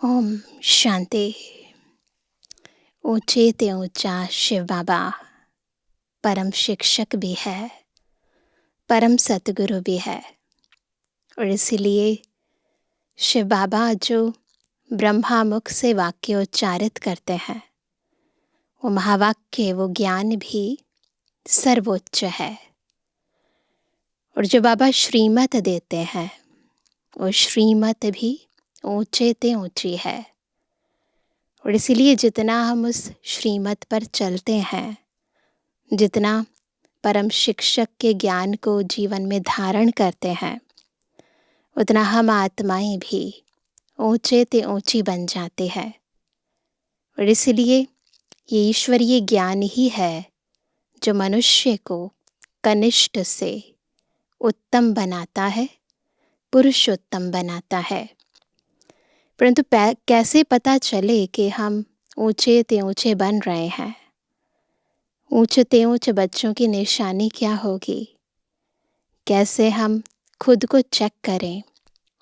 ओम शांति। ऊंचे ते ऊंचा शिव बाबा परम शिक्षक भी है, परम सतगुरु भी है। और इसीलिए शिव बाबा जो ब्रह्मा मुख से वाक्य उच्चारित करते हैं, वो महावाक्य, वो ज्ञान भी सर्वोच्च है। और जो बाबा श्रीमत देते हैं, वो श्रीमत भी ऊंचे ते ऊंची है। और इसीलिए जितना हम उस श्रीमत पर चलते हैं, जितना परम शिक्षक के ज्ञान को जीवन में धारण करते हैं, उतना हम आत्माएं भी ऊंचे ते ऊंची बन जाते हैं। और इसलिए ये ईश्वरीय ज्ञान ही है जो मनुष्य को कनिष्ठ से उत्तम बनाता है, पुरुषोत्तम बनाता है। परंतु कैसे पता चले कि हम ऊंचे ते ऊंचे बन रहे हैं? ऊंचे ते ऊंचे बच्चों की निशानी क्या होगी? कैसे हम खुद को चेक करें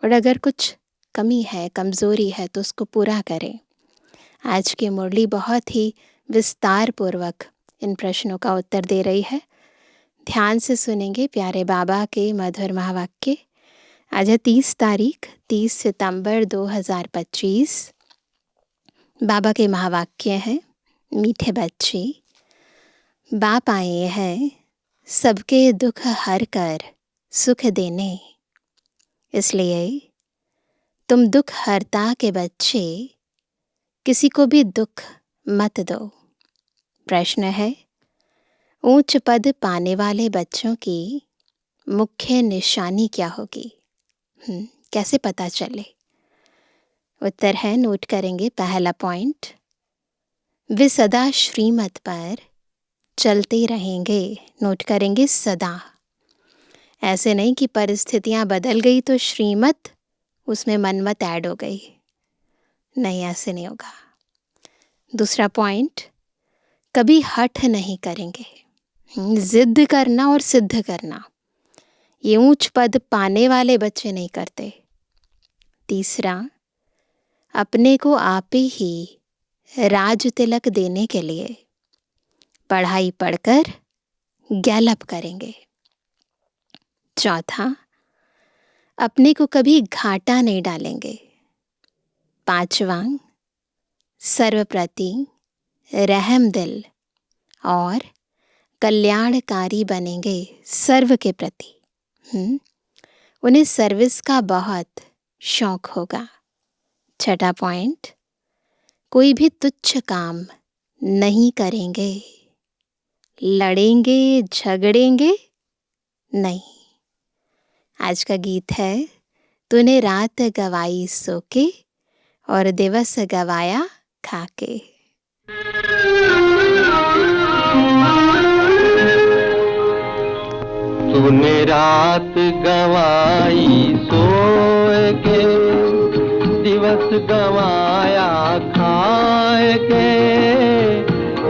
और अगर कुछ कमी है, कमज़ोरी है तो उसको पूरा करें। आज की मुरली बहुत ही विस्तार पूर्वक इन प्रश्नों का उत्तर दे रही है। ध्यान से सुनेंगे प्यारे बाबा के मधुर महावाक्य। आज है 30 सितंबर 2025। बाबा के महावाक्य हैं, मीठे बच्चे, बाप आए हैं सबके दुख हर कर सुख देने, इसलिए तुम दुख हरता के बच्चे किसी को भी दुख मत दो। प्रश्न है, ऊंच पद पाने वाले बच्चों की मुख्य निशानी क्या होगी? कैसे पता चले? उत्तर है, नोट करेंगे। पहला पॉइंट, वे सदा श्रीमत पर चलते रहेंगे। नोट करेंगे, सदा। ऐसे नहीं कि परिस्थितियां बदल गई तो श्रीमत उसमें मनमत ऐड हो गई। नहीं, ऐसे नहीं होगा। दूसरा पॉइंट, कभी हठ नहीं करेंगे। जिद करना और सिद्ध करना ये ऊंच पद पाने वाले बच्चे नहीं करते। तीसरा, अपने को आप ही राज तिलक देने के लिए पढ़ाई पढ़कर गैलप करेंगे। चौथा, अपने को कभी घाटा नहीं डालेंगे। पांचवा, सर्वप्रति रहम दिल और कल्याणकारी बनेंगे सर्व के प्रति। उन्हें सर्विस का बहुत शौक होगा। छठा पॉइंट, कोई भी तुच्छ काम नहीं करेंगे, लड़ेंगे, झगड़ेंगे नहीं। आज का गीत है, तूने रात गवाई सो के और दिवस गवाया खाके। तूने रात गवाई सोए के, दिवस गवाया खाए के।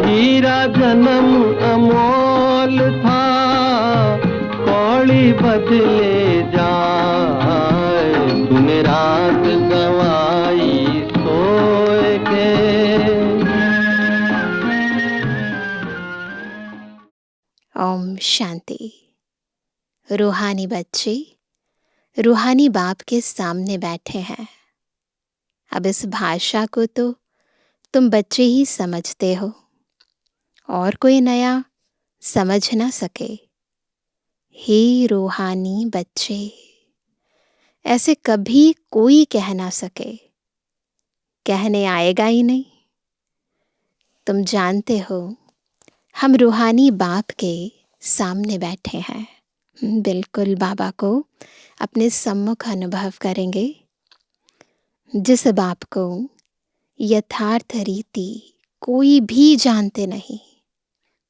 हीरा जन्म अमोल था, कौड़ी बदले जाए। तूने रात गवाई सोए के। ओम शांति। रूहानी बच्चे रूहानी बाप के सामने बैठे हैं। अब इस भाषा को तो तुम बच्चे ही समझते हो, और कोई नया समझ ना सके। हे रूहानी बच्चे, ऐसे कभी कोई कह ना सके, कहने आएगा ही नहीं। तुम जानते हो हम रूहानी बाप के सामने बैठे हैं। बिल्कुल बाबा को अपने सम्मुख अनुभव करेंगे। जिस बाप को यथार्थ रीति कोई भी जानते नहीं,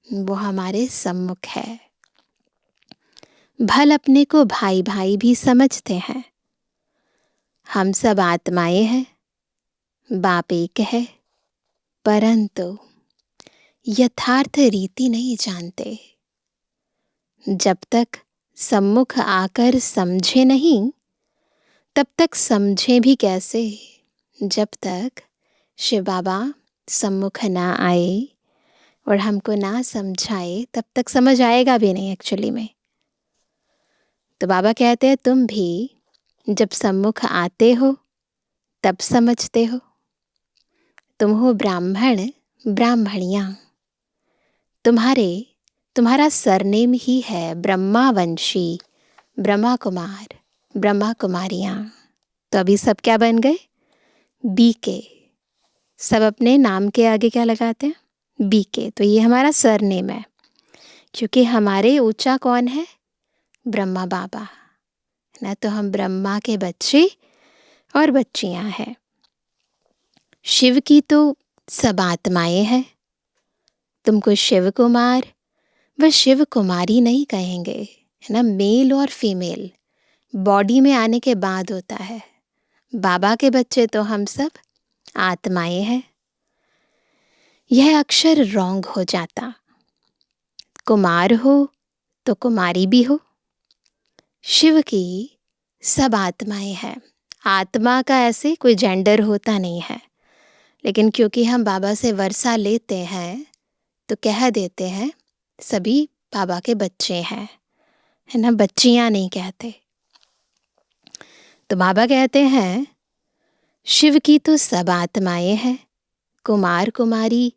वो हमारे सम्मुख है। भल अपने को भाई भाई भी समझते हैं। हम सब आत्माएं हैं, बाप एक है, परंतु यथार्थ रीति नहीं जानते। जब तक सम्मुख आकर समझे नहीं, तब तक समझे भी कैसे? जब तक शिव बाबा सम्मुख ना आए और हमको ना समझाए तब तक समझ आएगा भी नहीं एक्चुअली में। तो बाबा कहते हैं तुम भी जब सम्मुख आते हो तब समझते हो। तुम हो ब्राह्मण ब्राह्मणियाँ, तुम्हारा सरनेम ही है ब्रह्मावंशी, ब्रह्मा कुमार ब्रह्मा कुमारियाँ। तो अभी सब क्या बन गए? बीके। सब अपने नाम के आगे क्या लगाते हैं? बीके। तो ये हमारा सरनेम है, क्योंकि हमारे ऊंचा कौन है? ब्रह्मा बाबा ना। तो हम ब्रह्मा के बच्चे और बच्चियां हैं। शिव की तो सब आत्माएं हैं। तुमको शिव कुमार व शिव कुमारी नहीं कहेंगे, है ना। मेल और फीमेल बॉडी में आने के बाद होता है। बाबा के बच्चे तो हम सब आत्माएं हैं। यह अक्षर रॉन्ग हो जाता। कुमार हो तो कुमारी भी हो। शिव की सब आत्माएं हैं। आत्मा का ऐसे कोई जेंडर होता नहीं है, लेकिन क्योंकि हम बाबा से वर्षा लेते हैं तो कह देते हैं सभी बाबा के बच्चे हैं, है ना। बच्चियां नहीं कहते। तो बाबा कहते हैं शिव की तो सब आत्माएं हैं। कुमार कुमारी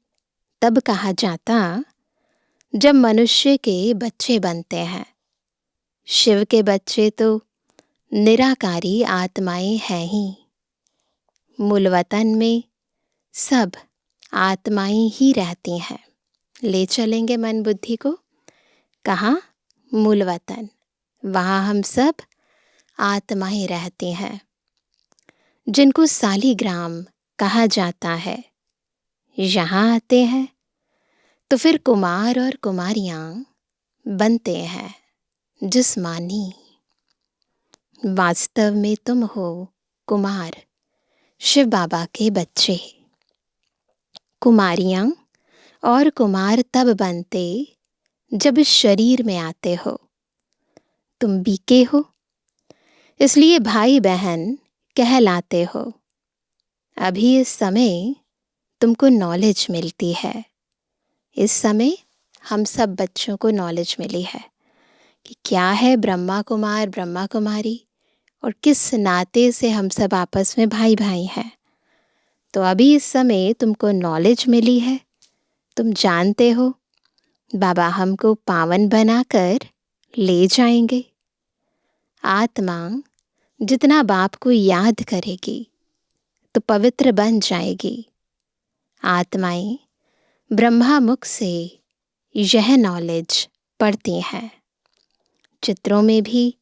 तब कहा जाता जब मनुष्य के बच्चे बनते हैं। शिव के बच्चे तो निराकारी आत्माएं हैं ही। मूल वतन में सब आत्माएं ही रहती हैं। ले चलेंगे मन बुद्धि को कहाँ? मूल वतन। वहाँ हम सब आत्माएं रहती हैं, जिनको सालीग्राम कहा जाता है। यहाँ आते हैं तो फिर कुमार और कुमारियाँ बनते हैं जिस्मानी। वास्तव में तुम हो कुमार, शिव बाबा के बच्चे। कुमारियाँ और कुमार तब बनते जब इस शरीर में आते हो। तुम बीके हो, इसलिए भाई बहन कहलाते हो। अभी इस समय तुमको नॉलेज मिलती है। इस समय हम सब बच्चों को नॉलेज मिली है कि क्या है ब्रह्मा कुमार ब्रह्मा कुमारी और किस नाते से हम सब आपस में भाई भाई हैं। तो अभी इस समय तुमको नॉलेज मिली है। तुम जानते हो बाबा हमको पावन बनाकर ले जाएंगे। आत्मा जितना बाप को याद करेगी तो पवित्र बन जाएगी। आत्माएं ब्रह्मा मुख से यह नॉलेज पढ़ती हैं। चित्रों में भी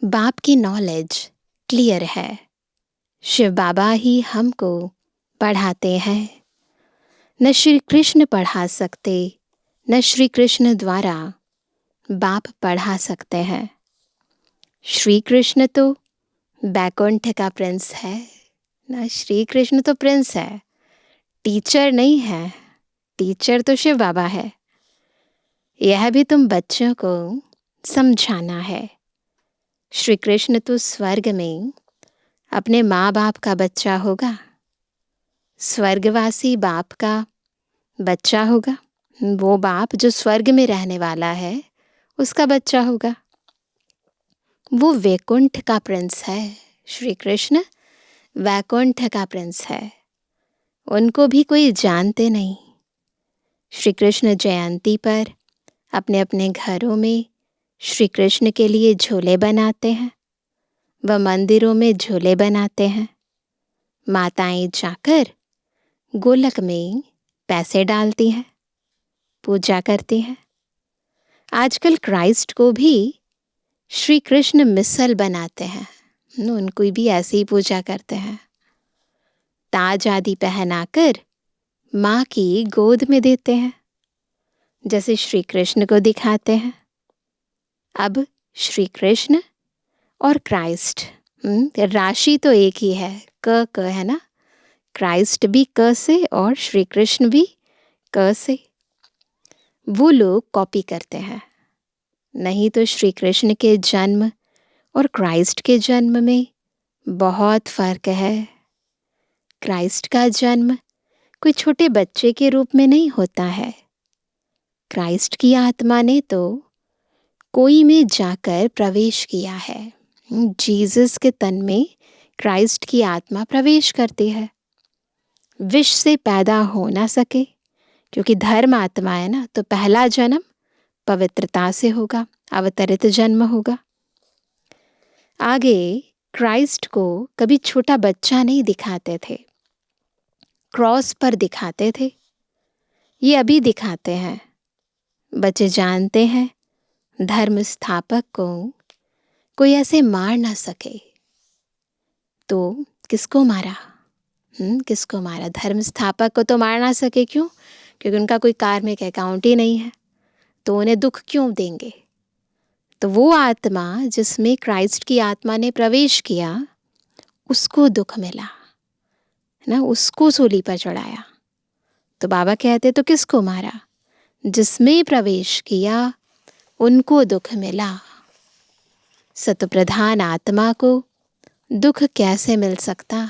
बाप की नॉलेज क्लियर है। शिव बाबा ही हमको पढ़ाते हैं। न श्री कृष्ण पढ़ा सकते, न श्री कृष्ण द्वारा बाप पढ़ा सकते हैं। श्री कृष्ण तो बैकुंठ का प्रिंस है ना। श्री कृष्ण तो प्रिंस है, टीचर नहीं है। टीचर तो शिव बाबा है। यह भी तुम बच्चों को समझाना है। श्री कृष्ण तो स्वर्ग में अपने माँ बाप का बच्चा होगा, स्वर्गवासी बाप का बच्चा होगा। वो बाप जो स्वर्ग में रहने वाला है उसका बच्चा होगा। वो वैकुंठ का प्रिंस है। श्री कृष्ण वैकुंठ का प्रिंस है। उनको भी कोई जानते नहीं। श्री कृष्ण जयंती पर अपने अपने घरों में श्री कृष्ण के लिए झूले बनाते हैं, व मंदिरों में झूले बनाते हैं। माताएं जाकर गोलक में पैसे डालती हैं, पूजा करती हैं। आजकल क्राइस्ट को भी श्री कृष्ण मिसल बनाते हैं, उनको भी ऐसे ही पूजा करते हैं। ताज आदि पहनाकर माँ की गोद में देते हैं, जैसे श्री कृष्ण को दिखाते हैं। अब श्री कृष्ण और क्राइस्ट, राशि तो एक ही है, क है ना। क्राइस्ट भी क से और श्री कृष्ण भी क से। वो लोग कॉपी करते हैं। नहीं तो श्री कृष्ण के जन्म और क्राइस्ट के जन्म में बहुत फर्क है। क्राइस्ट का जन्म कोई छोटे बच्चे के रूप में नहीं होता है। क्राइस्ट की आत्मा ने तो कोई में जाकर प्रवेश किया है। जीसस के तन में क्राइस्ट की आत्मा प्रवेश करती है। विष से पैदा हो ना सके, क्योंकि धर्म आत्मा है ना, तो पहला जन्म पवित्रता से होगा, अवतरित जन्म होगा। आगे क्राइस्ट को कभी छोटा बच्चा नहीं दिखाते थे, क्रॉस पर दिखाते थे। ये अभी दिखाते हैं। बच्चे जानते हैं धर्म स्थापक को कोई ऐसे मार ना सके, तो किसको मारा? किसको मारा? धर्म स्थापक को तो मार ना सके। क्यों? क्योंकि उनका कोई कार्मिक अकाउंट ही नहीं है, तो उन्हें दुख क्यों देंगे? तो वो आत्मा जिसमें क्राइस्ट की आत्मा ने प्रवेश किया, उसको दुख मिला ना, उसको सूली पर चढ़ाया। तो बाबा कहते तो किसको मारा? जिसमें प्रवेश किया उनको दुख मिला। सतप्रधान आत्मा को दुख कैसे मिल सकता?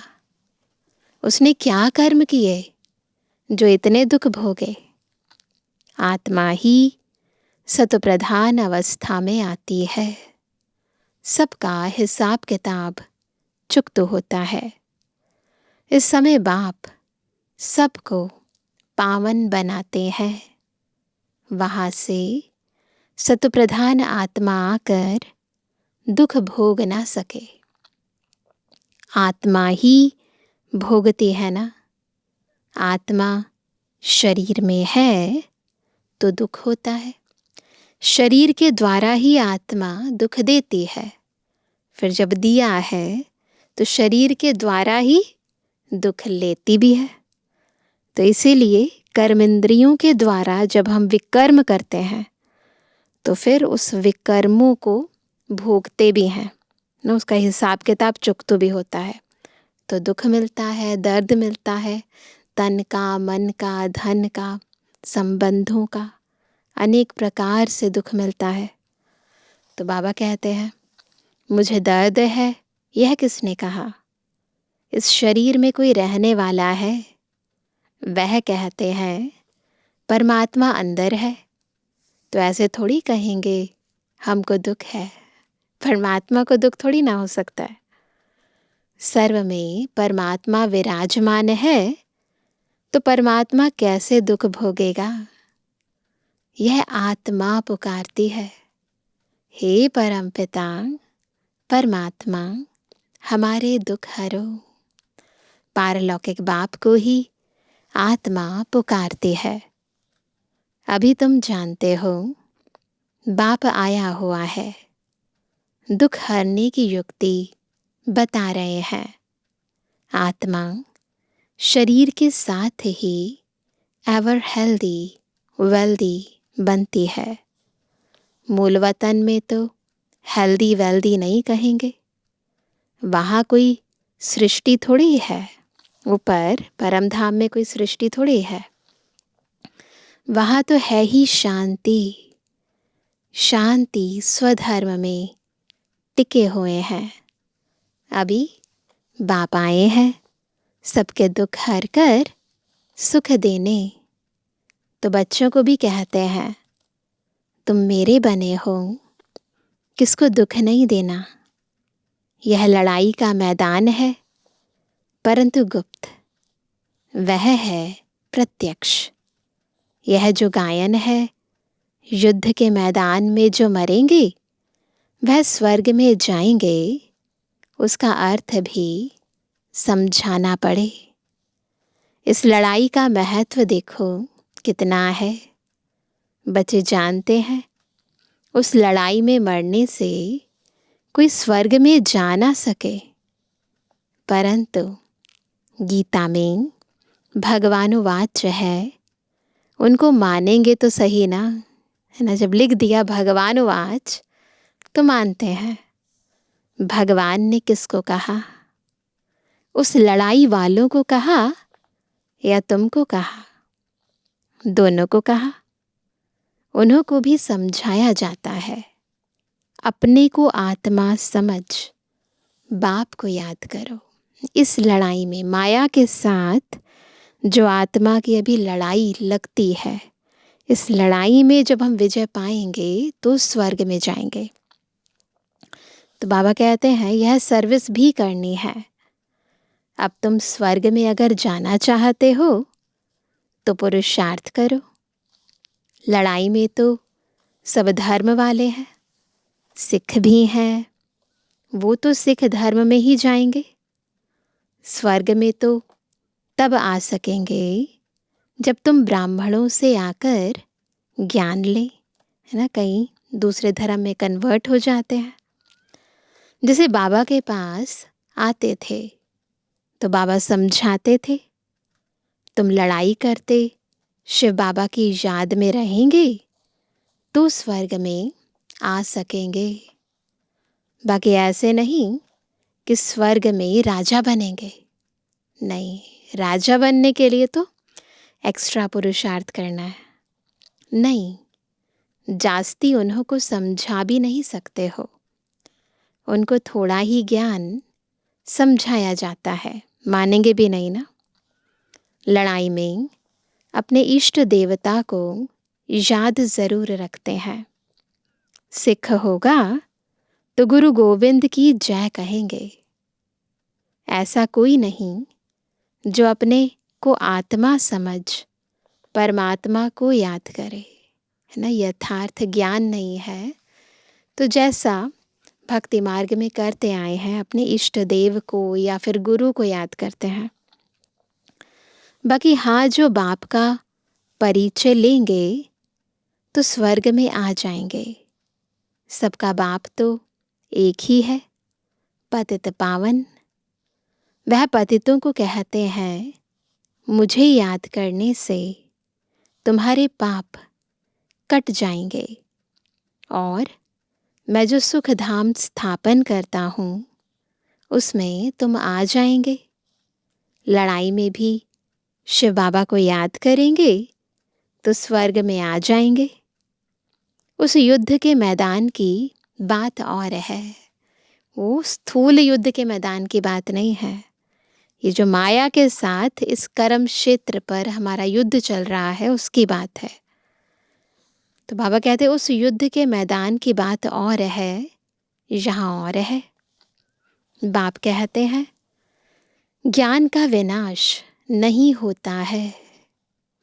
उसने क्या कर्म किए जो इतने दुख भोगे? आत्मा ही सतप्रधान अवस्था में आती है, सबका हिसाब किताब चुकत होता है। इस समय बाप सबको पावन बनाते हैं। वहाँ से सतप्रधान आत्मा आकर दुख भोग ना सके। आत्मा ही भोगती है ना। आत्मा शरीर में है तो दुख होता है। शरीर के द्वारा ही आत्मा दुख देती है। फिर जब दिया है तो शरीर के द्वारा ही दुख लेती भी है। तो इसीलिए कर्मेंद्रियों के द्वारा जब हम विकर्म करते हैं तो फिर उस विकर्मों को भोगते भी हैं ना, उसका हिसाब किताब चुकता भी होता है। तो दुख मिलता है, दर्द मिलता है, तन का, मन का, धन का, संबंधों का, अनेक प्रकार से दुख मिलता है। तो बाबा कहते हैं मुझे दर्द है, यह किसने कहा? इस शरीर में कोई रहने वाला है? वह कहते हैं परमात्मा अंदर है, तो ऐसे थोड़ी कहेंगे हमको दुख है। परमात्मा को दुख थोड़ी ना हो सकता है। सर्व में परमात्मा विराजमान है, तो परमात्मा कैसे दुख भोगेगा? यह आत्मा पुकारती है, हे परमपिता परमात्मा हमारे दुख हरो। पारलौकिक बाप को ही आत्मा पुकारती है। अभी तुम जानते हो बाप आया हुआ है, दुख हरने की युक्ति बता रहे हैं। आत्मा शरीर के साथ ही एवर हेल्दी वेल्दी बनती है। मूल वतन में तो हेल्दी वेल्दी नहीं कहेंगे, वहाँ कोई सृष्टि थोड़ी है। ऊपर परमधाम में कोई सृष्टि थोड़ी है। वहाँ तो है ही शांति। शांति स्वधर्म में टिके हुए हैं। अभी बाप आए हैं सबके दुख हर कर सुख देने। तो बच्चों को भी कहते हैं तुम मेरे बने हो, किसको दुख नहीं देना। यह लड़ाई का मैदान है, परंतु गुप्त वह है प्रत्यक्ष। यह जो गायन है, युद्ध के मैदान में जो मरेंगे वह स्वर्ग में जाएंगे, उसका अर्थ भी समझाना पड़े। इस लड़ाई का महत्व देखो कितना है। बच्चे जानते हैं उस लड़ाई में मरने से कोई स्वर्ग में जा ना सके, परंतु गीता में भगवानुवाच है, उनको मानेंगे तो सही ना, है ना। जब लिख दिया भगवानुवाच तो मानते हैं। भगवान ने किसको कहा? उस लड़ाई वालों को कहा या तुमको कहा? दोनों को कहा। उन्हों को भी समझाया जाता है। अपने को आत्मा समझ बाप को याद करो। इस लड़ाई में, माया के साथ जो आत्मा की अभी लड़ाई लगती है, इस लड़ाई में जब हम विजय पाएंगे तो स्वर्ग में जाएंगे। तो बाबा कहते हैं यह सर्विस भी करनी है। अब तुम स्वर्ग में अगर जाना चाहते हो तो पुरुषार्थ करो। लड़ाई में तो सब धर्म वाले हैं, सिख भी हैं, वो तो सिख धर्म में ही जाएंगे। स्वर्ग में तो तब आ सकेंगे जब तुम ब्राह्मणों से आकर ज्ञान ले, है ना। कहीं दूसरे धर्म में कन्वर्ट हो जाते हैं। जैसे बाबा के पास आते थे तो बाबा समझाते थे, तुम लड़ाई करते शिव बाबा की याद में रहेंगे तो स्वर्ग में आ सकेंगे। बाकी ऐसे नहीं कि स्वर्ग में राजा बनेंगे। नहीं, राजा बनने के लिए तो एक्स्ट्रा पुरुषार्थ करना है। नहीं, जास्ती उन्हों को समझा भी नहीं सकते हो। उनको थोड़ा ही ज्ञान समझाया जाता है, मानेंगे भी नहीं ना। लड़ाई में अपने इष्ट देवता को याद ज़रूर रखते हैं। सिख होगा तो गुरु गोविंद की जय कहेंगे। ऐसा कोई नहीं जो अपने को आत्मा समझ परमात्मा को याद करे, है ना। यथार्थ ज्ञान नहीं है तो जैसा भक्ति मार्ग में करते आए हैं, अपने इष्ट देव को या फिर गुरु को याद करते हैं। बाकी हाँ, जो बाप का परिचय लेंगे तो स्वर्ग में आ जाएंगे। सबका बाप तो एक ही है, पतित पावन। वह पतितों को कहते हैं, मुझे याद करने से तुम्हारे पाप कट जाएंगे और मैं जो सुख धाम स्थापन करता हूँ उसमें तुम आ जाएंगे। लड़ाई में भी शिव बाबा को याद करेंगे तो स्वर्ग में आ जाएंगे। उस युद्ध के मैदान की बात और है, वो स्थूल युद्ध के मैदान की बात नहीं है। ये जो माया के साथ इस कर्म क्षेत्र पर हमारा युद्ध चल रहा है उसकी बात है। तो बाबा कहते उस युद्ध के मैदान की बात और है, यहाँ और है। बाप कहते हैं ज्ञान का विनाश नहीं होता है।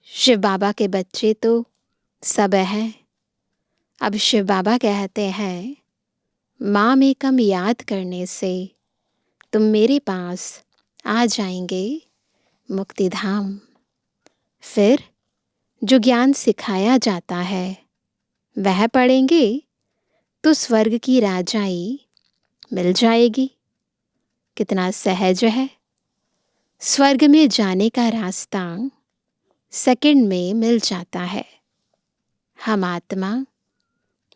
शिव बाबा के बच्चे तो सब हैं। अब शिव बाबा कहते हैं माम एकम याद करने से तुम मेरे पास आ जाएंगे मुक्ति धाम। फिर जो ज्ञान सिखाया जाता है वह पढ़ेंगे तो स्वर्ग की राजाई मिल जाएगी। कितना सहज है। स्वर्ग में जाने का रास्ता सेकंड में मिल जाता है। हम आत्मा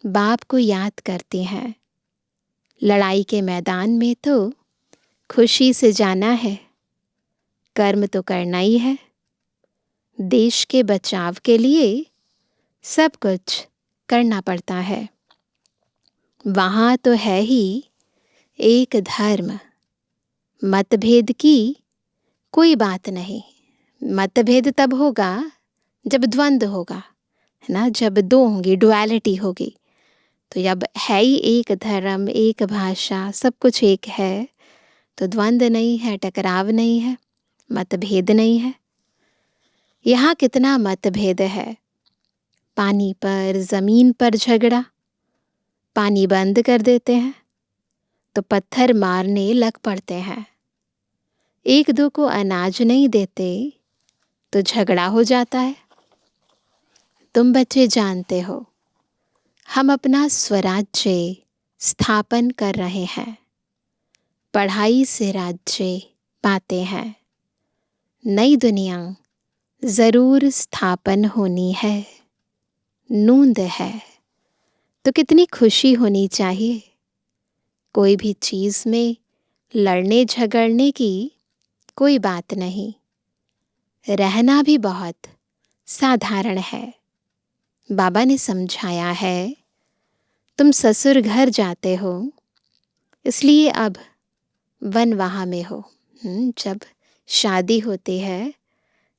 बाप को याद करते हैं। लड़ाई के मैदान में तो खुशी से जाना है, कर्म तो करना ही है। देश के बचाव के लिए सब कुछ करना पड़ता है। वहाँ तो है ही एक धर्म, मतभेद की कोई बात नहीं। मतभेद तब होगा जब द्वंद्व होगा, है ना, जब दो होंगी, डुअलिटी होगी। तो जब है ही एक धर्म, एक भाषा, सब कुछ एक है, तो द्वंद्व नहीं है, टकराव नहीं है, मतभेद नहीं है। यहाँ कितना मतभेद है। पानी पर, ज़मीन पर झगड़ा। पानी बंद कर देते हैं तो पत्थर मारने लग पड़ते हैं। एक दो को अनाज नहीं देते तो झगड़ा हो जाता है। तुम बच्चे जानते हो हम अपना स्वराज्य स्थापन कर रहे हैं। पढ़ाई से राज्य पाते हैं। नई दुनिया ज़रूर स्थापन होनी है। नूंद है तो कितनी खुशी होनी चाहिए। कोई भी चीज़ में लड़ने झगड़ने की कोई बात नहीं। रहना भी बहुत साधारण है। बाबा ने समझाया है तुम ससुर घर जाते हो इसलिए अब वनवाह में हो, जब शादी होती है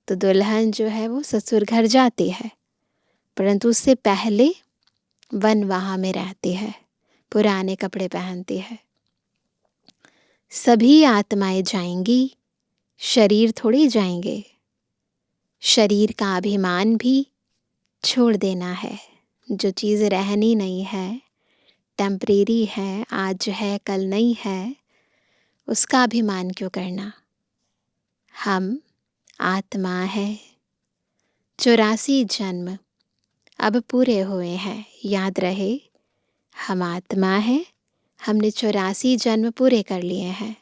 तो दुल्हन जो है वो ससुर घर जाती है, परंतु उससे पहले वनवाह में रहती है, पुराने कपड़े पहनती है। सभी आत्माएं जाएंगी, शरीर थोड़ी जाएंगे। शरीर का अभिमान भी छोड़ देना है। जो चीज़ रहनी नहीं है, टेम्परेरी है, आज है कल नहीं है, उसका अभिमान क्यों करना। हम आत्मा है। 84 जन्म अब पूरे हुए हैं। याद रहे, हम आत्मा है। हमने 84 जन्म पूरे कर लिए हैं।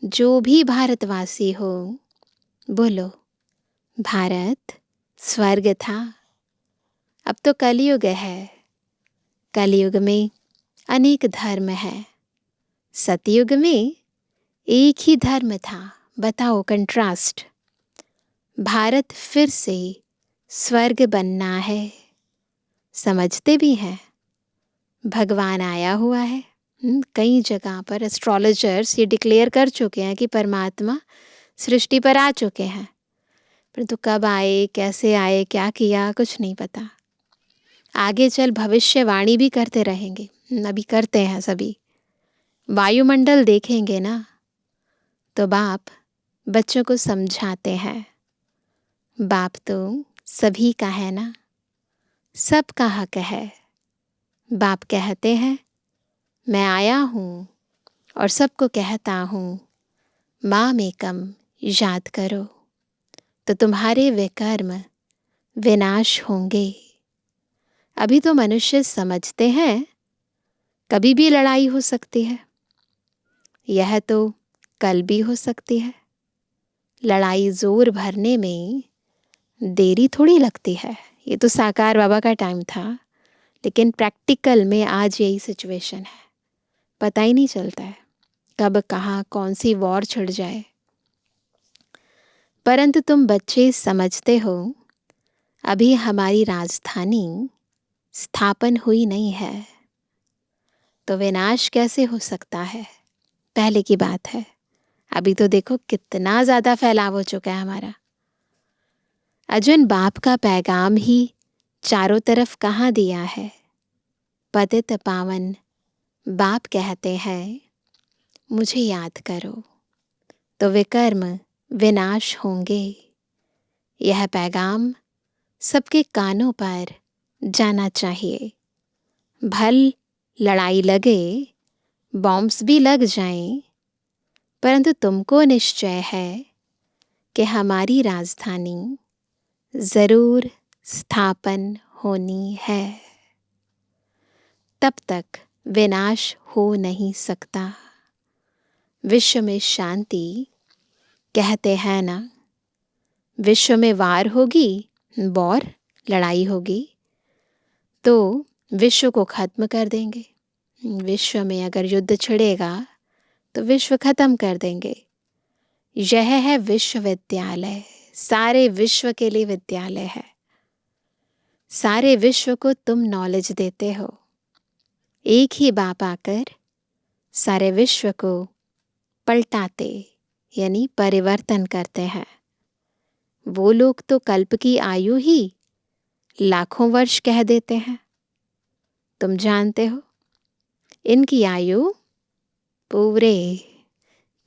जो भी भारतवासी हो, बोलो भारत स्वर्ग था। अब तो कलयुग है। कलयुग में अनेक धर्म है। सतयुग में एक ही धर्म था। बताओ कंट्रास्ट। भारत फिर से स्वर्ग बनना है। समझते भी हैं, भगवान आया हुआ है। कई जगह पर एस्ट्रोलॉजर्स ये डिक्लेयर कर चुके हैं कि परमात्मा सृष्टि पर आ चुके हैं, परंतु कब आए, कैसे आए, क्या किया, कुछ नहीं पता। आगे चल भविष्यवाणी भी करते रहेंगे। अभी करते हैं सभी। वायुमंडल देखेंगे ना, तो बाप बच्चों को समझाते हैं। बाप तो सभी का है ना, सबका हक है। बाप कहते हैं, मैं आया हूँ और सबको कहता हूँ, माम एकम याद करो, तो तुम्हारे विकर्म विनाश होंगे। अभी तो मनुष्य समझते हैं कभी भी लड़ाई हो सकती है। यह तो कल भी हो सकती है। लड़ाई जोर भरने में देरी थोड़ी लगती है। ये तो साकार बाबा का टाइम था, लेकिन प्रैक्टिकल में आज यही सिचुएशन है। पता ही नहीं चलता है कब कहाँ कौन सी वॉर छिड़ जाए। परंतु तुम बच्चे समझते हो, अभी हमारी राजधानी स्थापन हुई नहीं है, तो विनाश कैसे हो सकता है। पहले की बात है। अभी तो देखो कितना ज़्यादा फैलाव हो चुका है हमारा। अर्जुन, बाप का पैगाम ही चारों तरफ कहाँ दिया है। पतित पावन बाप कहते हैं, मुझे याद करो तो विकर्म विनाश होंगे। यह पैगाम सबके कानों पर जाना चाहिए। भल लड़ाई लगे, बॉम्ब्स भी लग जाएं, परंतु तुमको निश्चय है कि हमारी राजधानी ज़रूर स्थापन होनी है। तब तक विनाश हो नहीं सकता। विश्व में शांति कहते हैं ना, विश्व में वार होगी, वॉर लड़ाई होगी, तो विश्व को खत्म कर देंगे। विश्व में अगर युद्ध छिड़ेगा तो विश्व खत्म कर देंगे। यह है विश्वविद्यालय। सारे विश्व के लिए विद्यालय है। सारे विश्व को तुम नॉलेज देते हो। एक ही बाप आकर सारे विश्व को पलटाते यानी परिवर्तन करते हैं। वो लोग तो कल्प की आयु ही लाखों वर्ष कह देते हैं। तुम जानते हो, इनकी आयु पूरे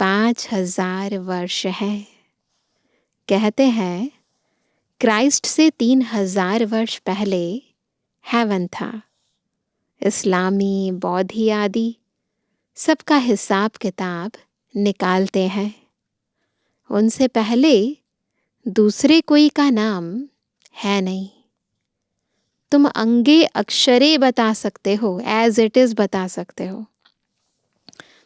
5000 वर्ष है। कहते हैं क्राइस्ट से 3000 वर्ष पहले हेवन था। इस्लामी, बौद्धी आदि सबका हिसाब किताब निकालते हैं। उनसे पहले दूसरे कोई का नाम है नहीं। तुम अंगे अक्षरे बता सकते हो, एज इट इज बता सकते हो,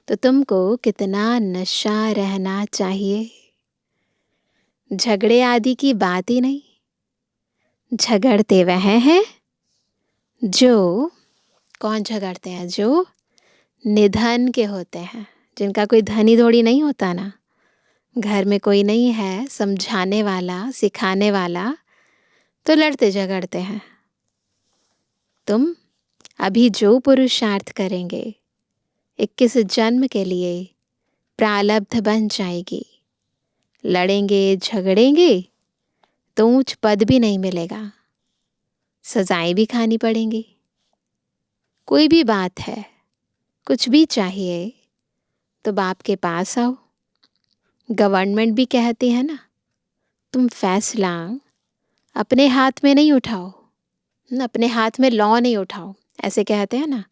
तो तुमको कितना नशा रहना चाहिए। झगड़े आदि की बात ही नहीं। झगड़ते वह हैं जो, कौन झगड़ते हैं, जो निधन के होते हैं, जिनका कोई धनी धोड़ी नहीं होता ना, घर में कोई नहीं है समझाने वाला, सिखाने वाला, तो लड़ते झगड़ते हैं। तुम अभी जो पुरुषार्थ करेंगे 21 जन्म के लिए, प्रारब्ध बन जाएगी। लड़ेंगे झगड़ेंगे तो ऊंच पद भी नहीं मिलेगा, सजाएं भी खानी पड़ेंगी। कोई भी बात है, कुछ भी चाहिए तो बाप के पास आओ। गवर्नमेंट भी कहती है ना, तुम फैसला अपने हाथ में नहीं उठाओ, अपने हाथ में लॉ नहीं उठाओ, ऐसे कहते हैं ना।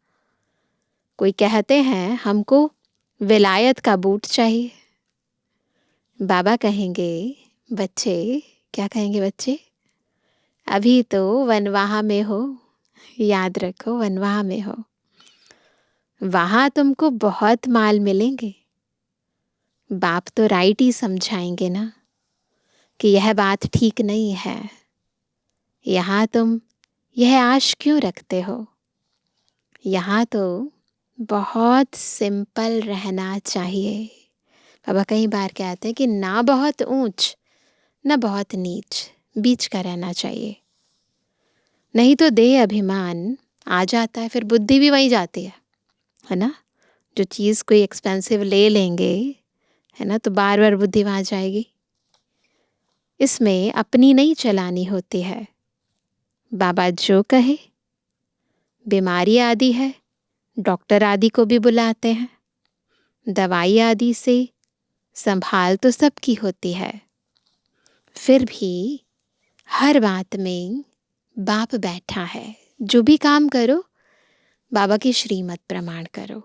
कोई कहते हैं हमको विलायत का बूट चाहिए, बाबा कहेंगे बच्चे, क्या कहेंगे बच्चे, अभी तो वनवाह में हो, याद रखो वनवाह में हो, वहां तुमको बहुत माल मिलेंगे। बाप तो राइट ही समझाएंगे ना कि यह बात ठीक नहीं है, यहाँ तुम यह आश क्यों रखते हो। यहाँ तो बहुत सिंपल रहना चाहिए। बाबा कई बार कहते हैं कि ना बहुत ऊंच ना बहुत नीच, बीच का रहना चाहिए। नहीं तो देह अभिमान आ जाता है, फिर बुद्धि भी वहीं जाती है ना। जो चीज़ कोई एक्सपेंसिव ले लेंगे, है ना, तो बार बार बुद्धि वहाँ जाएगी। इसमें अपनी नहीं चलानी होती है। बाबा जो कहे, बीमारी आदि है, डॉक्टर आदि को भी बुलाते हैं, दवाई आदि से संभाल तो सबकी होती है, फिर भी हर बात में बाप बैठा है। जो भी काम करो बाबा की श्रीमत प्रमाण करो।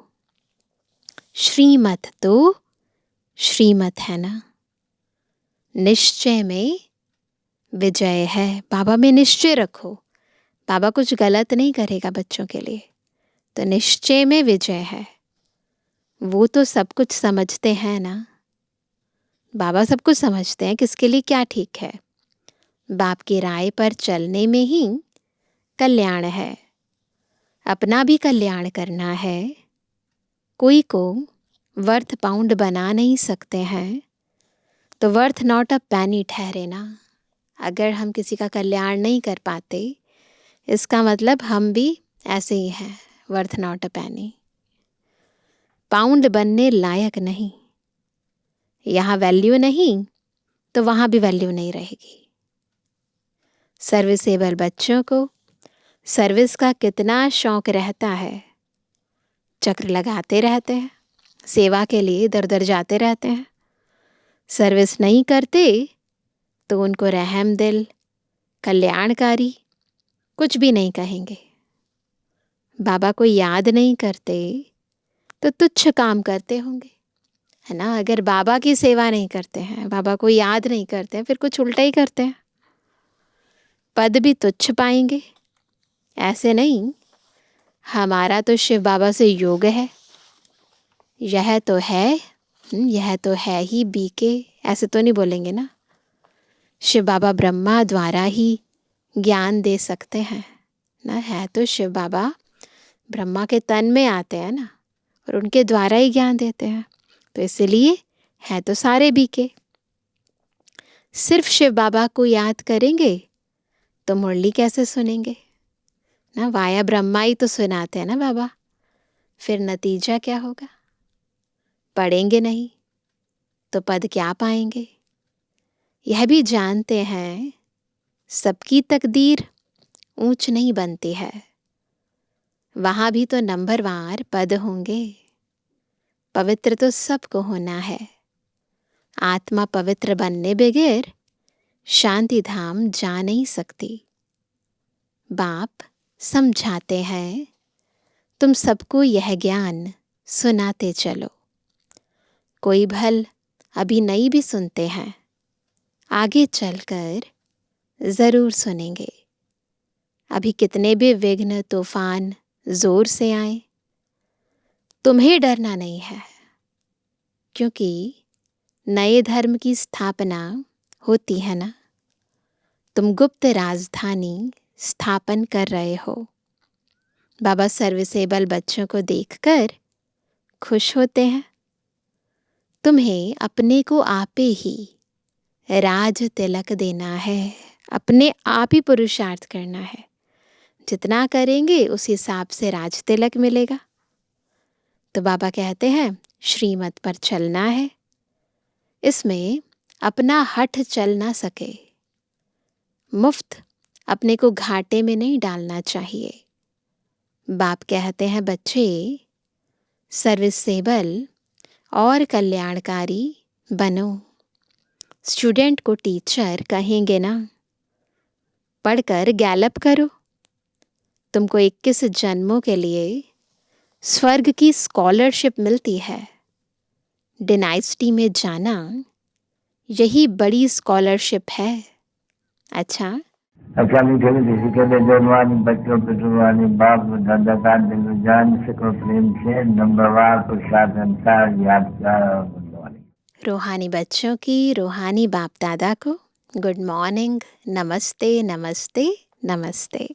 श्रीमत तो श्रीमत है ना, निश्चय में विजय है। बाबा में निश्चय रखो, बाबा कुछ गलत नहीं करेगा बच्चों के लिए, तो निश्चय में विजय है। वो तो सब कुछ समझते हैं ना, बाबा सब कुछ समझते हैं किसके लिए क्या ठीक है। बाप की राय पर चलने में ही कल्याण है, अपना भी कल्याण करना है। कोई को वर्थ पाउंड बना नहीं सकते हैं तो वर्थ नॉट अ पैनी ठहरे ना। अगर हम किसी का कल्याण नहीं कर पाते, इसका मतलब हम भी ऐसे ही हैं, वर्थ नॉट अ पैनी, पाउंड बनने लायक नहीं। यहाँ वैल्यू नहीं तो वहाँ भी वैल्यू नहीं रहेगी। सर्विसेबल बच्चों को सर्विस का कितना शौक रहता है, चक्र लगाते रहते हैं, सेवा के लिए इधर उधर जाते रहते हैं। सर्विस नहीं करते तो उनको रहम दिल, कल्याणकारी कुछ भी नहीं कहेंगे। बाबा को याद नहीं करते तो तुच्छ काम करते होंगे, है ना। अगर बाबा की सेवा नहीं करते हैं, बाबा को याद नहीं करते हैं, फिर कुछ उल्टा ही करते हैं, पद भी तुच्छ पाएंगे। ऐसे नहीं, हमारा तो शिव बाबा से योग है, यह तो है, यह तो है ही बीके, ऐसे तो नहीं बोलेंगे ना। शिव बाबा ब्रह्मा द्वारा ही ज्ञान दे सकते हैं ना, है तो शिव बाबा ब्रह्मा के तन में आते हैं ना, और उनके द्वारा ही ज्ञान देते हैं, तो इसलिए है तो सारे बीके। सिर्फ शिव बाबा को याद करेंगे तो मुरली कैसे सुनेंगे ना, वाया ब्रह्मा ही तो सुनाते हैं ना बाबा, फिर नतीजा क्या होगा। पढ़ेंगे नहीं तो पद क्या पाएंगे। यह भी जानते हैं सबकी तकदीर ऊंच नहीं बनती है, वहां भी तो नंबरवार पद होंगे। पवित्र तो सबको होना है, आत्मा पवित्र बनने बगैर शांति धाम जा नहीं सकती। बाप समझाते हैं, तुम सबको यह ज्ञान सुनाते चलो। कोई भल अभी नहीं भी सुनते हैं, आगे चलकर ज़रूर सुनेंगे। अभी कितने भी विघ्न तूफान जोर से आए, तुम्हें डरना नहीं है, क्योंकि नए धर्म की स्थापना होती है ना। तुम गुप्त राजधानी स्थापन कर रहे हो। बाबा सर्विसेबल बच्चों को देखकर खुश होते हैं। तुम्हें अपने को आपे ही राज तिलक देना है, अपने आप ही पुरुषार्थ करना है। जितना करेंगे उस हिसाब से राज तिलक मिलेगा। तो बाबा कहते हैं श्रीमत पर चलना है, इसमें अपना हठ चल ना सके, मुफ्त अपने को घाटे में नहीं डालना चाहिए। बाप कहते हैं बच्चे सर्विसेबल और कल्याणकारी बनो। स्टूडेंट को टीचर कहेंगे ना, पढ़कर गैलप करो। तुमको 21 जन्मों के लिए स्वर्ग की स्कॉलरशिप मिलती है। डिनाइस्टी में जाना यही बड़ी स्कॉलरशिप है। अच्छा मीठे मीठे के बेजवानी बच्चों पे जुबानी बाप दादा का दिल जान सको प्रेम से नंबरवार प्रसाद अंसार यादगार और गुणवानी। रूहानी बच्चों की रूहानी बाप दादा को गुड मॉर्निंग, नमस्ते नमस्ते नमस्ते।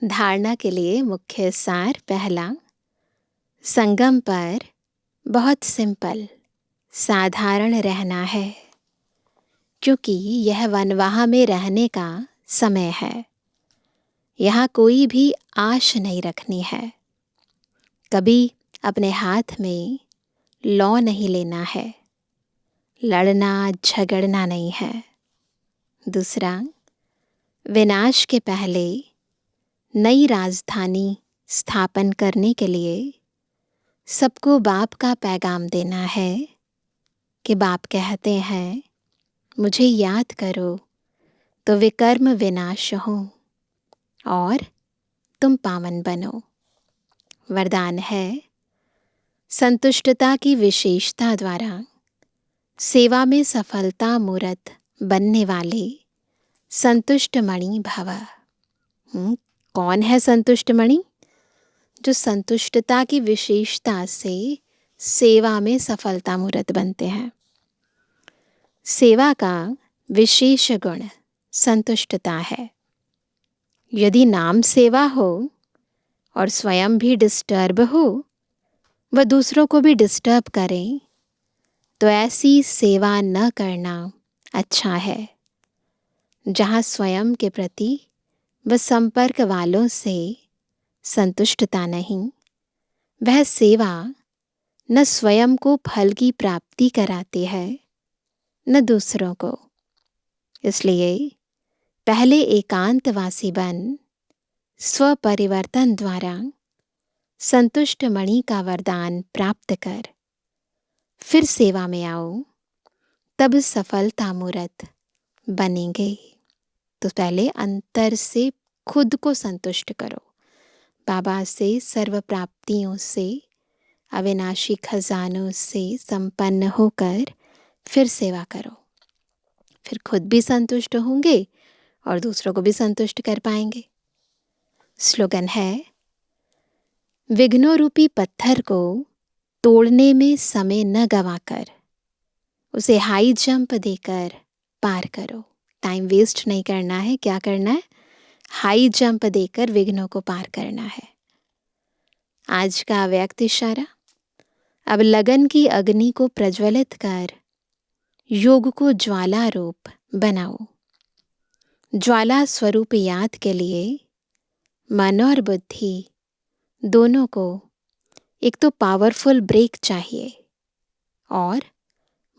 धारणा के लिए मुख्य सार पहला, संगम पर बहुत सिंपल साधारण रहना है, क्योंकि यह वनवाह में रहने का समय है। यहाँ कोई भी आश नहीं रखनी है। कभी अपने हाथ में लौ नहीं लेना है। लड़ना झगड़ना नहीं है। दूसरा, विनाश के पहले नई राजधानी स्थापन करने के लिए सबको बाप का पैगाम देना है कि बाप कहते हैं मुझे याद करो तो विकर्म विनाश हो और तुम पावन बनो। वरदान है, संतुष्टता की विशेषता द्वारा सेवा में सफलता मूर्त बनने वाले संतुष्ट मणि भव। कौन है संतुष्ट मणि? जो संतुष्टता की विशेषता से सेवा में सफलता मूर्त बनते हैं। सेवा का विशेष गुण संतुष्टता है। यदि नाम सेवा हो और स्वयं भी डिस्टर्ब हो, वह दूसरों को भी डिस्टर्ब करें, तो ऐसी सेवा न करना अच्छा है। जहाँ स्वयं के प्रति व संपर्क वालों से संतुष्टता नहीं, वह सेवा न स्वयं को फल की प्राप्ति कराती है न दूसरों को। इसलिए पहले एकांतवासी बन स्वपरिवर्तन द्वारा संतुष्ट मणि का वरदान प्राप्त कर फिर सेवा में आओ, तब सफलता मूर्त बनेंगे। तो पहले अंतर से खुद को संतुष्ट करो। बाबा से, सर्व प्राप्तियों से, अविनाशी खजानों से संपन्न होकर फिर सेवा करो। फिर खुद भी संतुष्ट होंगे और दूसरों को भी संतुष्ट कर पाएंगे। स्लोगन है, विघ्नों रूपी पत्थर को तोड़ने में समय न गवाकर उसे हाई जंप देकर पार करो। टाइम वेस्ट नहीं करना है। क्या करना है? हाई जंप देकर विघ्नों को पार करना है। आज का अव्यक्त इशारा, अब लगन की अग्नि को प्रज्वलित कर योग को ज्वाला रूप बनाओ। ज्वाला स्वरूप याद के लिए मन और बुद्धि दोनों को एक तो पावरफुल ब्रेक चाहिए और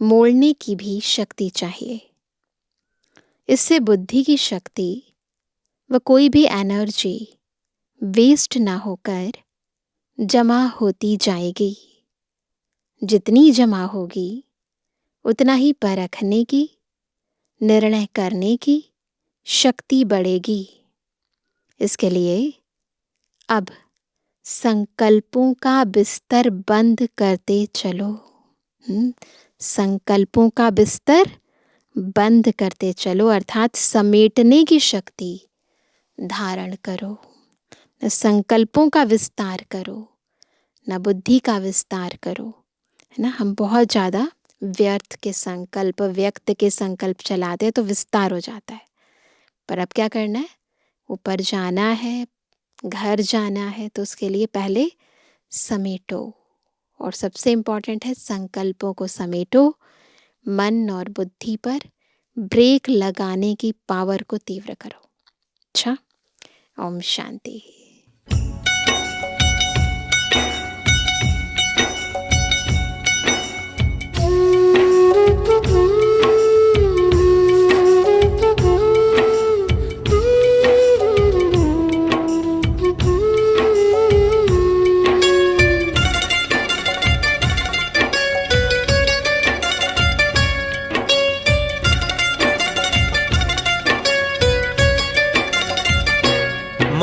मोड़ने की भी शक्ति चाहिए। इससे बुद्धि की शक्ति व कोई भी एनर्जी वेस्ट ना होकर जमा होती जाएगी। जितनी जमा होगी उतना ही परखने की, निर्णय करने की शक्ति बढ़ेगी। इसके लिए अब संकल्पों का बिस्तर बंद करते चलो। संकल्पों का बिस्तर बंद करते चलो, अर्थात समेटने की शक्ति धारण करो। न संकल्पों का विस्तार करो, न बुद्धि का विस्तार करो, है ना। हम बहुत ज़्यादा व्यर्थ के संकल्प, व्यक्त के संकल्प चलाते हैं तो विस्तार हो जाता है। पर अब क्या करना है? ऊपर जाना है, घर जाना है, तो उसके लिए पहले समेटो। और सबसे इम्पॉर्टेंट है, संकल्पों को समेटो। मन और बुद्धि पर ब्रेक लगाने की पावर को तीव्र करो। अच्छा, ओम शांति।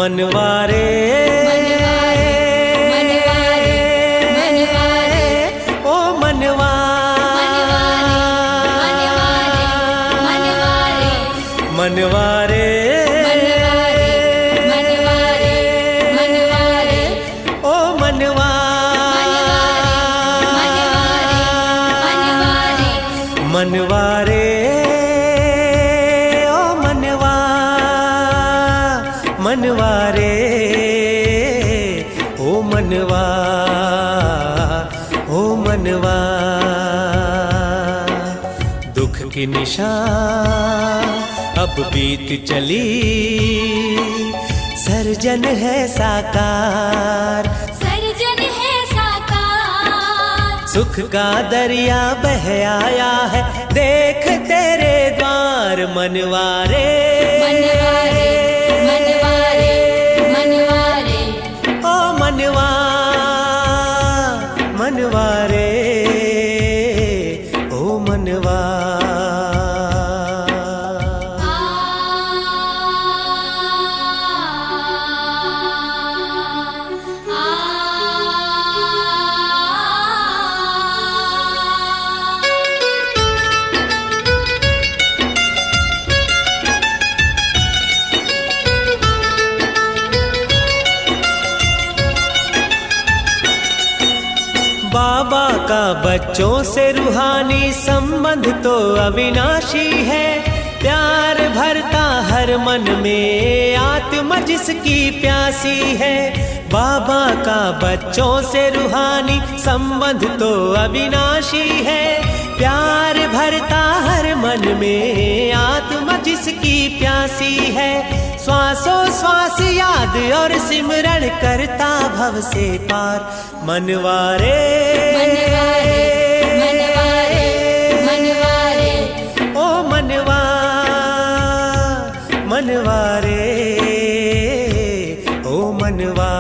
मनवारे ओ मनवा मनवारे ओ मनवा मनवारे ओ मनवा मनवारे ओ मनवा ओ मनवा दुख की निशान अब बीत चली सर्जन है साकार सर्जन है साकार सुख का दरिया बह आया है देख तेरे द्वार मनवारे मनवारे मनवारे मनवारे ओ मनवा मनवारे ओ मनवा बाबा का बच्चों से रूहानी संबंध तो अविनाशी है प्यार भरता हर मन में आत्मा जिसकी प्यासी है बाबा का बच्चों से रूहानी संबंध तो अविनाशी है प्यार भरता हर मन में आत्मा जिसकी प्यासी है श्वासों श्वास याद और सिमरण करता भव से पार मनवारे मनवारे मनवारे मनवारे ओ मनवा मनवारे ओ मनवा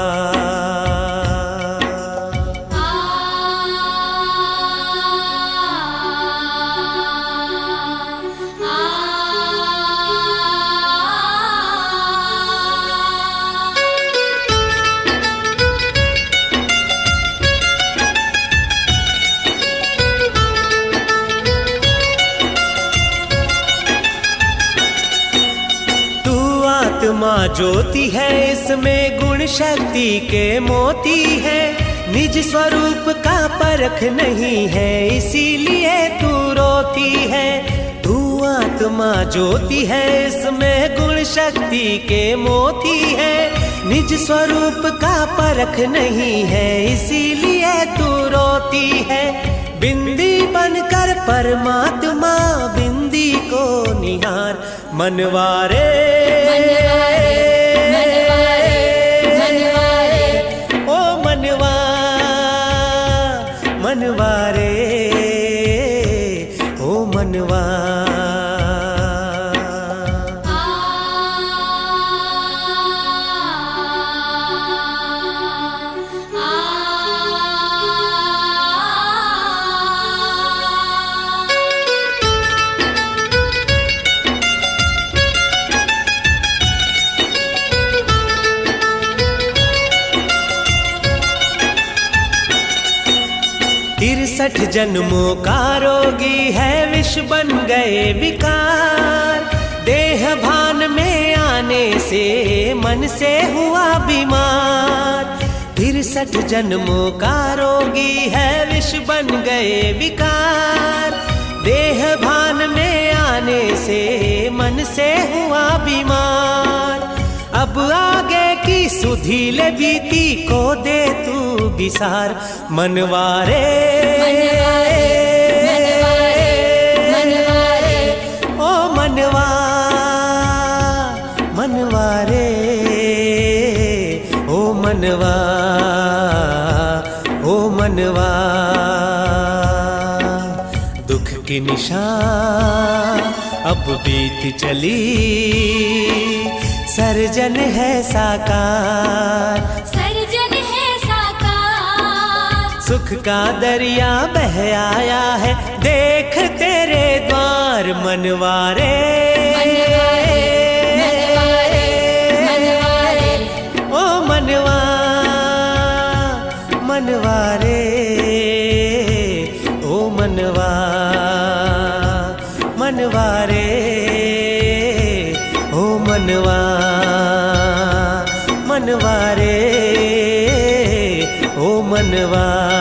आत्मा ज्योति है इसमें गुण शक्ति के मोती है निज स्वरूप का परख नहीं है इसीलिए तू रोती है तू आत्मा ज्योति है इसमें गुण शक्ति के मोती है निज स्वरूप का परख नहीं है इसीलिए तू रोती है बिंदी बनकर परमात्मा बिंदी को निहार मनवारे मनवारे मनवारे मनवारे ओ मनवा मनवारे ओ मनवा तिरसठ जन्मों का रोगी है विष बन गए विकार देह भान में आने से मन से हुआ बीमार 63 जन्मों का रोगी है विष बन गए विकार देह भान में आने से मन से हुआ बीमार अब आगे की सुधील बीती को दे तू विसार मनवारे मनवारे मनवारे मनवारे ओ मनवा मनवारे ओ मनवा ओ मनवा दुख की निशान अब बीत चली सर्जन है साकार सर्जन है साकार सुख का दरिया बह आया है देख तेरे द्वार मनवारे मनवारे मनवारे मनवारे मनवा